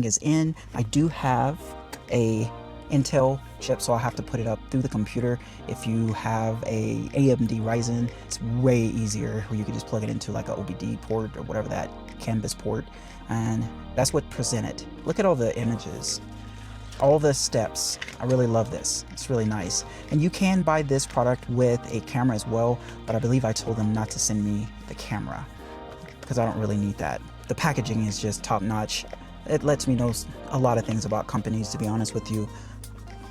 is in. I do have a Intel chip, so I'll have to put it up through the computer. If you have a AMD Ryzen, it's way easier, where you can just plug it into like a OBD port or whatever, that canvas port, and that's what presented. Look at all the images, all the steps. I really love this. It's really nice. And you can buy this product with a camera as well, but I believe I told them not to send me the camera because I don't really need that. The packaging is just top notch. It lets me know a lot of things about companies, to be honest with you.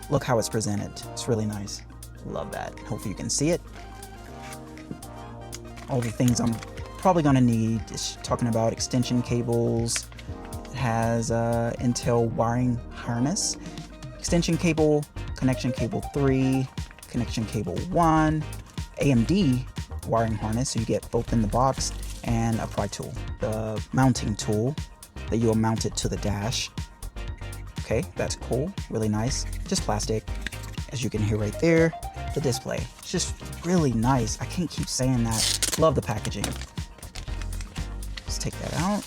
Look how it's presented. It's really nice. Love that. Hopefully you can see it. All the things I'm probably gonna need is talking about extension cables. It has Intel wiring harness, extension cable, connection cable 3, connection cable 1, AMD wiring harness, so you get both in the box, and a pry tool. The mounting tool that you'll mount it to the dash. Okay, that's cool, really nice. Just plastic, as you can hear right there. The display, it's just really nice. I can't keep saying that. Love the packaging. Let's take that out.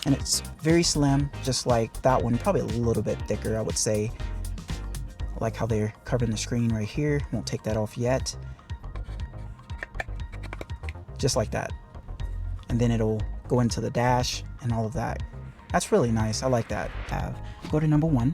And it's very slim, just like that one, probably a little bit thicker, I would say. I like how they're covering the screen right here. Won't take that off yet. Just like that. And then it'll go into the dash and all of that. That's really nice. I like that. Go to number 1.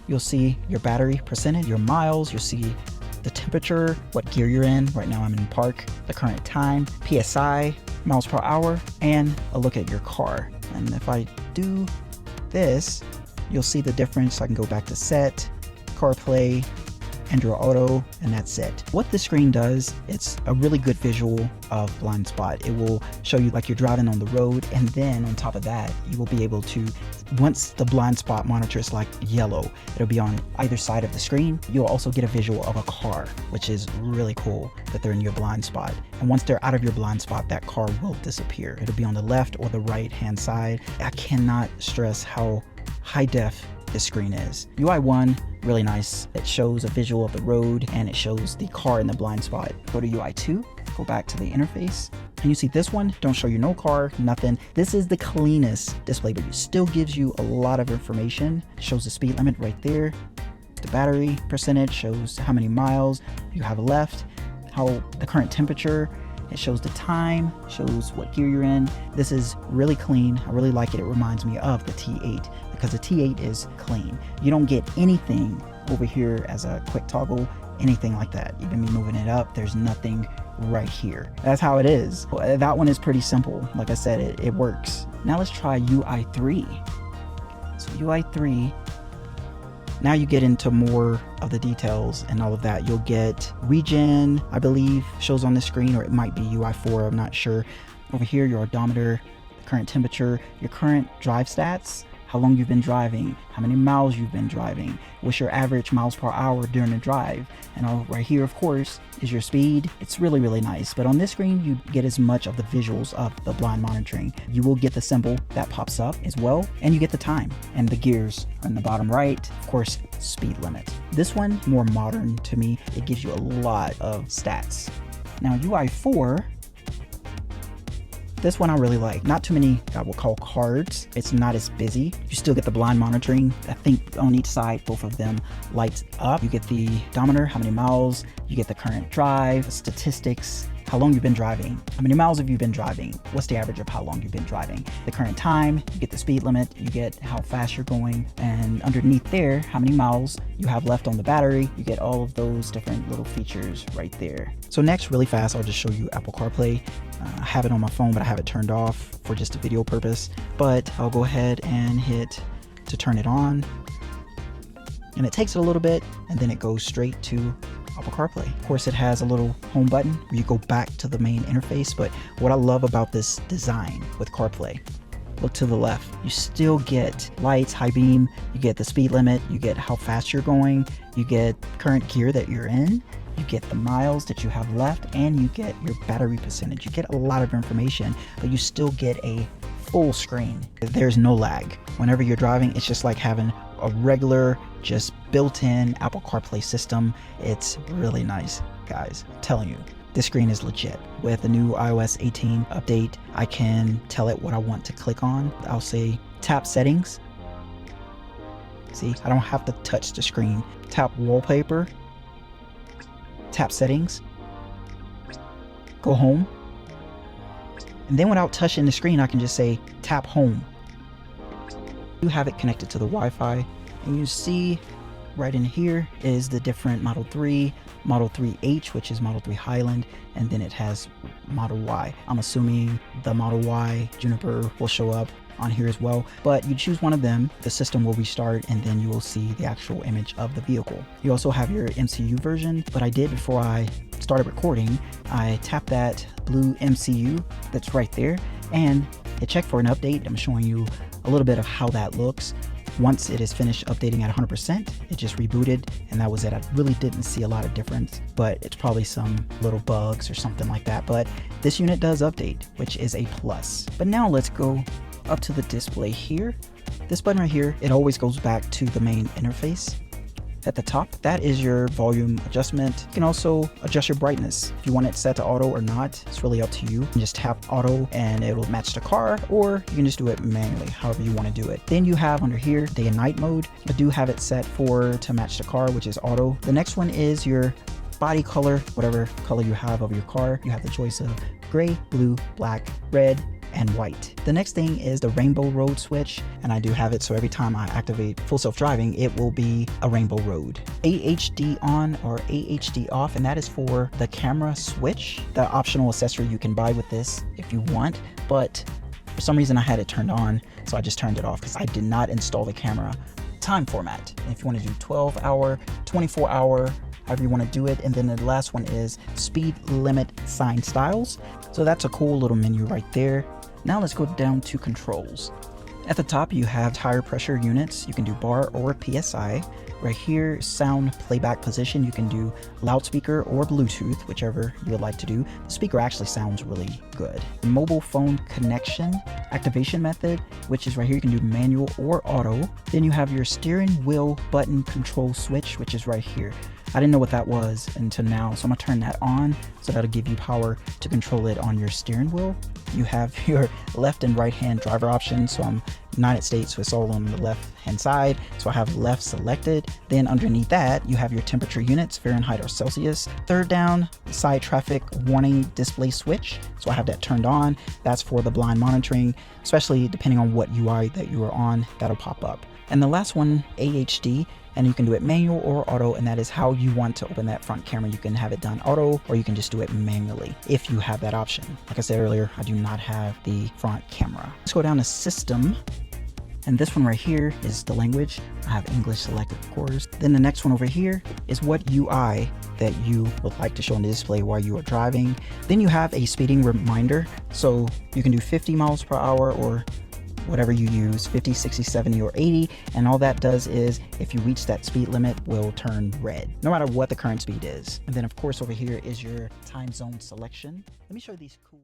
You'll see your battery percentage, your miles. You'll see the temperature, what gear you're in. Right now I'm in park. The current time, PSI, miles per hour, and a look at your car. And if I do this, you'll see the difference. I can go back to set, CarPlay, Android Auto, and that's it. What the screen does, it's a really good visual of blind spot. It will show you like you're driving on the road, and then on top of that, you will be able to, once the blind spot monitor is like yellow, it'll be on either side of the screen. You'll also get a visual of a car, which is really cool that they're in your blind spot. And once they're out of your blind spot, that car will disappear. It'll be on the left or the right hand side. I cannot stress how high def this screen is. UI 1, really nice. It shows a visual of the road and it shows the car in the blind spot. Go to UI 2, go back to the interface, and you see this one, don't show you no car, nothing. This is the cleanest display, but it still gives you a lot of information. It shows the speed limit right there. The battery percentage shows how many miles you have left, how the current temperature. It shows the time, shows what gear you're in. This is really clean. I really like it. It reminds me of the T8 because the T8 is clean. You don't get anything over here as a quick toggle, anything like that. Even me moving it up, there's nothing right here. That's how it is. That one is pretty simple. Like I said, it works. Now let's try UI 3. So UI 3, now you get into more of the details and all of that. You'll get regen, I believe, shows on the screen, or it might be UI 4, I'm not sure. Over here, your odometer, the current temperature, your current drive stats, how long you've been driving, how many miles you've been driving, what's your average miles per hour during the drive. And all right here, of course, is your speed. It's really, really nice. But on this screen, you get as much of the visuals of the blind monitoring. You will get the symbol that pops up as well, and you get the time and the gears on the bottom right, of course, speed limit. This one, more modern to me. It gives you a lot of stats. Now UI 4, this one I really like. Not too many, I will call cards. It's not as busy. You still get the blind monitoring. I think on each side, both of them lights up. You get the odometer, how many miles, you get the current drive, statistics, how long you've been driving, how many miles have you been driving, what's the average of how long you've been driving, the current time, you get the speed limit, you get how fast you're going, and underneath there, how many miles you have left on the battery. You get all of those different little features right there. So next, really fast, I'll just show you Apple CarPlay. I have it on my phone, but I have it turned off for just a video purpose. But I'll go ahead and hit to turn it on. And it takes it a little bit, and then it goes straight to Apple CarPlay. Of course, it has a little home button where you go back to the main interface. But what I love about this design with CarPlay, look to the left, you still get lights, high beam, you get the speed limit, you get how fast you're going, you get current gear that you're in, you get the miles that you have left, and you get your battery percentage. You get a lot of information, but you still get a full screen. There's no lag. Whenever you're driving, it's just like having a regular, just built-in Apple CarPlay system. It's really nice, guys. I'm telling you, this screen is legit. With the new iOS 18 update, I can tell it what I want to click on. I'll say tap settings. See, I don't have to touch the screen. Tap wallpaper, tap settings, go home. And then without touching the screen, I can just say tap home. You have it connected to the Wi-Fi, and you see right in here is the different Model 3, Model 3H, which is Model 3 Highland, and then it has Model Y. I'm assuming the Model Y Juniper will show up on here as well, but you choose one of them, the system will restart, and then you will see the actual image of the vehicle. You also have your MCU version. What I did before I started recording, I tapped that blue MCU that's right there, and it checked for an update. I'm showing you a little bit of how that looks. Once it is finished updating at 100%, it just rebooted, and that was it. I really didn't see a lot of difference, but it's probably some little bugs or something like that. But this unit does update, which is a plus. But now let's go up to the display here. This button right here, it always goes back to the main interface. At the top, that is your volume adjustment. You can also adjust your brightness. If you want it set to auto or not, it's really up to you. You can just tap auto and it'll match the car, or you can just do it manually, however you want to do it. Then you have under here, day and night mode. I do have it set to match the car, which is auto. The next one is your body color, whatever color you have of your car. You have the choice of gray, blue, black, red, and white. The next thing is the rainbow road switch, and I do have it so every time I activate full self-driving, it will be a rainbow road. AHD on or AHD off, and that is for the camera switch, the optional accessory you can buy with this if you want, but for some reason I had it turned on, so I just turned it off because I did not install the camera. Time format, if you want to do 12-hour, 24-hour, however you want to do it. And then the last one is speed limit sign styles. So that's a cool little menu right there. Now let's go down to controls. At the top you have tire pressure units. You can do bar or PSI. Right here, sound playback position. You can do loudspeaker or Bluetooth, whichever you would like to do. The speaker actually sounds really good. Mobile phone connection activation method, which is right here. You can do manual or auto. Then you have your steering wheel button control switch, which is right here. I didn't know what that was until now, so I'm gonna turn that on, so that'll give you power to control it on your steering wheel. You have your left and right hand driver options, so I'm United States, so it's all on the left hand side, so I have left selected. Then underneath that, you have your temperature units, Fahrenheit or Celsius. Third down, side traffic warning display switch, so I have that turned on. That's for the blind monitoring, especially depending on what UI that you are on, that'll pop up. And the last one, AHD, and you can do it manual or auto, and that is how you want to open that front camera. You can have it done auto, or you can just do it manually if you have that option. Like I said earlier, I do not have the front camera. Let's go down to system. And this one right here is the language. I have English selected, of course. Then the next one over here is what UI that you would like to show on the display while you are driving. Then you have a speeding reminder. So you can do 50 miles per hour or whatever you use, 50, 60, 70, or 80. And all that does is if you reach that speed limit, will turn red, no matter what the current speed is. And then of course over here is your time zone selection. Let me show you these cool